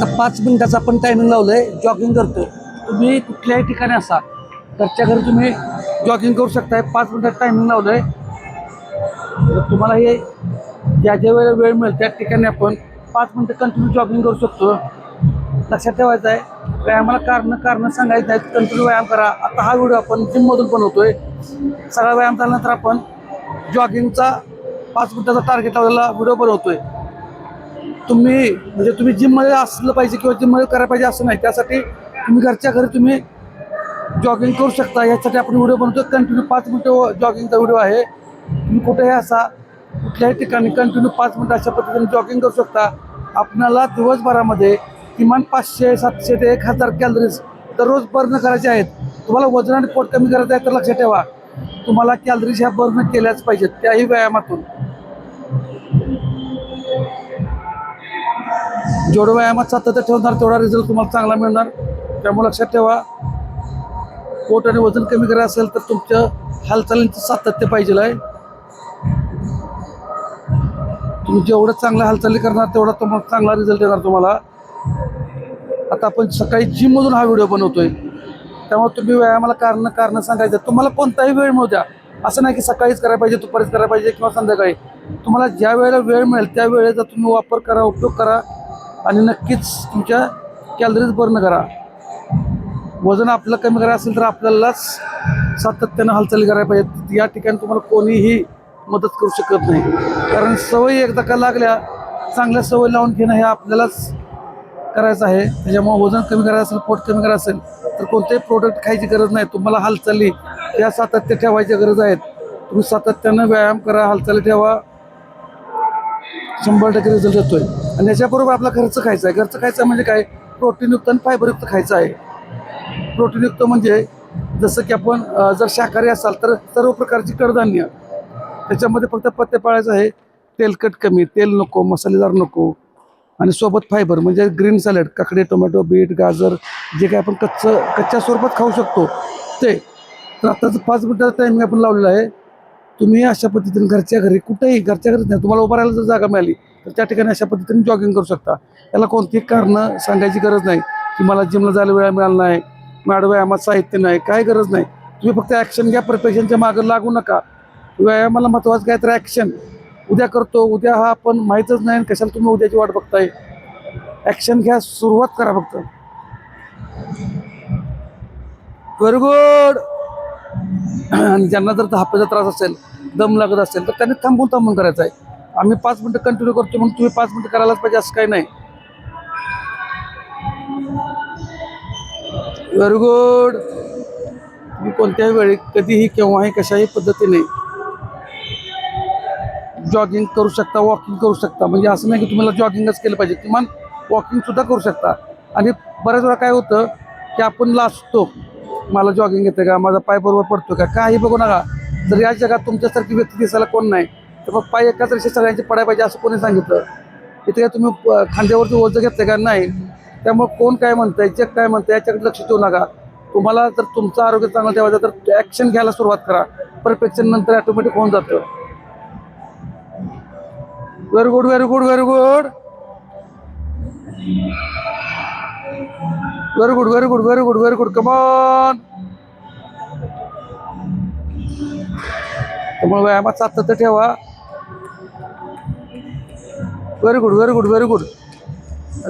आता 5 मिनिटाचा आपण टायमिंग लावलंय. जॉगिंग करतो. तुम्ही कुठल्याही ठिकाणी असा घरच्या घरी तुम्ही जॉगिंग करू शकताय. 5 मिनिटात टायमिंग लावलंय. तुम्हाला हे ज्या ज्या वेळेला वेळ मिळेल त्या ठिकाणी आपण 5 मिनिटं कंटिन्यू जॉगिंग करू शकतो. लक्षात ठेवायचं आहे, व्यायामाला कारणं सांगायचं आहेत. कंटिन्यू व्यायाम करा. आता हा व्हिडिओ आपण जिममधून बनवतोय. सगळा व्यायाम झाल्यानंतर आपण जॉगिंगचा 5 मिनिटाचा टार्गेट लावलेला व्हिडिओ बनवतोय. तुम्ही जिममध्ये असलं पाहिजे किंवा जिममध्ये करायला पाहिजे असं नाही. त्यासाठी तुम्ही घरच्या घरी तुम्ही जॉगिंग करू शकता. यासाठी आपण व्हिडिओ बनवतो. कंटिन्यू 5 मिनिटं जॉगिंगचा व्हिडिओ आहे. तुम्ही कुठेही असा कुठल्याही ठिकाणी कंटिन्यू 5 मिनिटं अशा पद्धतीने जॉगिंग करू शकता. आपल्याला दिवसभरामध्ये किमान 500, 700 ते 1000 कॅलरीज दररोज बर्न करायचे आहेत. तुम्हाला वजन आणि पोट कमी करायचं आहे तर लक्षात ठेवा, तुम्हाला कॅलरीज ह्या बर्न केल्याच पाहिजेत, त्याही व्यायामातून. जेवढं व्यायामात सातत्य ठेवणार तेवढा रिझल्ट तुम्हाला चांगला मिळणार. त्यामुळे लक्षात ठेवा, पोट आणि वजन कमी करायचं असेल तर तुमच्या हालचालींचं सातत्य पाहिजे आहे. तुम्ही जेवढं चांगल्या हालचाली करणार तेवढा तुम्हाला चांगला रिझल्ट येणार तुम्हाला. आता आपण सकाळी जिममधून हा व्हिडिओ बनवतोय. त्यामुळे तुम्ही व्यायामाला कारणं सांगायचं. तुम्हाला कोणताही वेळ मिळू द्या. असं नाही की सकाळीच करायला पाहिजे, दुपारीच करायला पाहिजे किंवा संध्याकाळी. तुम्हाला ज्या वेळेला वेळ मिळेल त्या वेळेचा तुम्ही वापर करा, उपयोग करा आणि नक्कीच तुमच्या कॅलरीज बर्न करा. वजन आपलं कमी करायचं असेल तर आपल्यालाच सातत्यानं हालचाली करायला पाहिजे. या ठिकाणी तुम्हाला कोणीही मदत करू शकत नाही. कारण सवयी एकदा का लागल्या, चांगल्या सवय लावून घेणं हे आपल्यालाच करायचं आहे. त्याच्यामुळे वजन कमी करायचं असेल, पोट कमी करायचं असेल तर कोणतेही प्रोडक्ट खायची गरज नाही. तुम्हाला हालचाली या सातत्य ठेवायची गरज आहेत. तुम्ही सातत्यानं व्यायाम करा, हालचाली ठेवा, 100% रिझल्ट येतोय. आणि याच्याबरोबर आपला घरचं खायचं आहे. घरचं खायचं म्हणजे काय, प्रोटीनयुक्त आणि फायबरयुक्त खायचं आहे. प्रोटीनयुक्त म्हणजे जसं की आपण जर शाकाहारी असाल तर सर्व प्रकारची कडधान्य, त्याच्यामध्ये फक्त पथ्य पाळायचं आहे. तेलकट कमी, तेल नको, मसालेदार नको, आणि सोबत फायबर म्हणजे ग्रीन सॅलड, काकडी, टोमॅटो, बीट, गाजर, जे काय आपण कच्च्या स्वरूपात खाऊ शकतो ते. तर आताचं 5 मिनिटाचा टायमिंग आपण लावलेला आहे. तुम्ही अशा पद्धतीने घरच्या घरी, कुठेही घरच्या घरीच नाही, तुम्हाला उभं राहायला जर जागा मिळाली तर त्या ठिकाणी अशा पद्धतीने जॉगिंग करू शकता. याला कोणतीही कारणं सांगायची गरज नाही की मला जिमला जायला वेळ मिळाला नाही, माझ्या व्यायामात साहित्य नाही, काय गरज नाही. तुम्ही फक्त ॲक्शन घ्या. परफेक्शनच्या मागं लागू नका. व्यायामाला महत्त्वाचं काय तर ॲक्शन. उद्या करतो, उद्या हा आपण माहीतच नाही, कशाला तुम्ही उद्याची वाट बघताय. ॲक्शन घ्या, सुरुवात करा फक्त. Very good. आणि ज्यांना जर धापेचा त्रास असेल, दम लागत असेल तर त्यांनी थांबून करायचं आहे. आम्ही 5 मिनिटं कंटिन्यू करतो म्हणून तुम्ही 5 मिनिटं करायलाच पाहिजे असं काही नाही. Very good. तुम्ही कोणत्याही वेळी, कधीही, केव्हाही, कशाही पद्धतीने जॉगिंग करू शकता, वॉकिंग करू शकता. म्हणजे असं नाही की तुम्हाला जॉगिंगच केलं पाहिजे, किमान वॉकिंगसुद्धा करू शकता. आणि बऱ्याच वेळा काय होतं की आपण लाजतो, मला जॉगिंग येते का, माझा पाय बरोबर पडतो का, काही बघू नका. जर या जगात तुमच्यासारखी व्यक्ती दिसायला कोण नाही, तर मग पाय एकाच रेषेत सगळ्यांचे पडायला पाहिजे असं कोणी सांगितलं? इथे काय तुम्ही खांद्यावरती ओझं घेतलं का? नाही. त्यामुळे कोण काय म्हणतंय, जग काय म्हणतं याच्याकडे लक्ष देऊ नका. तुम्हाला जर तुमचं आरोग्य चांगलं ठेवायचं तर ॲक्शन घ्यायला सुरुवात करा. परफेक्शन नंतर ॲटोमॅटिक होऊन जातं. Very good, very good, very good, very good, very good, very good, very good. Come on. त्यामुळे व्यायामात सातत्य ठेवा. Very good, very good, very good.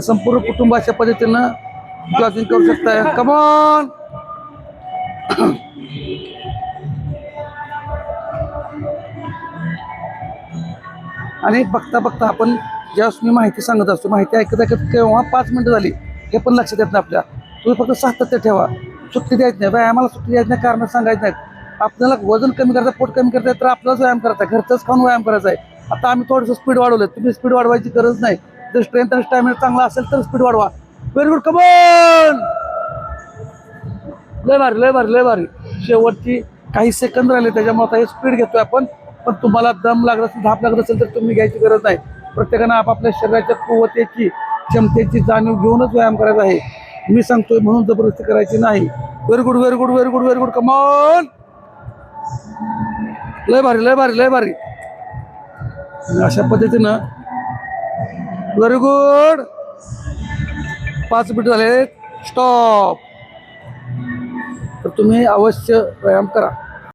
संपूर्ण कुटुंब अशा पद्धतीनं जॉगिंग करू शकताय. कमॉन. आणि बघता आपण ज्यावेळेस मी माहिती सांगत असतो, माहिती ऐकत केव्हा 5 मिनिटं झाली हे पण लक्षात येत नाही आपल्या. तुम्ही फक्त सातत्य ठेवा. सुट्टी द्यायची नाही, व्यायामाला सुट्टी द्यायची नाही, कारणं सांगायचं नाहीत. आपल्याला वजन कमी करायचं, पोट कमी करायचं तर आपलाच व्यायाम करायचा आहे, घरचंच खाऊन व्यायाम करायचा आहे. आता आम्ही थोडंसं स्पीड वाढवलं, तुम्ही स्पीड वाढवायची गरज नाही. जर स्ट्रेंथ आणि स्टॅमिना चांगला असेल तर स्पीड वाढवा. Very good. कमॉन. लय भारी, लय भारी, लय भारी. शेवटची काही सेकंद राहिले त्याच्यामुळे आता हे स्पीड घेतोय आपण. पण तुम्हाला दम लागत असेल, धाप लागत असेल तर तुम्ही घ्यायची गरज नाही. प्रत्येकानं आपापल्या शरीराच्या कुवतेची, क्षमतेची जाणीव घेऊनच व्यायाम करायचा आहे. मी सांगतोय म्हणून जबरदस्ती करायची नाही. Very good, very good, very good, very good. Come on. लय भारी, लय भारी, लय भारी. अशा पद्धतीनं व्हेरी गुड. 5 मिनिट झाले, स्टॉप. तर तुम्ही अवश्य व्यायाम करा.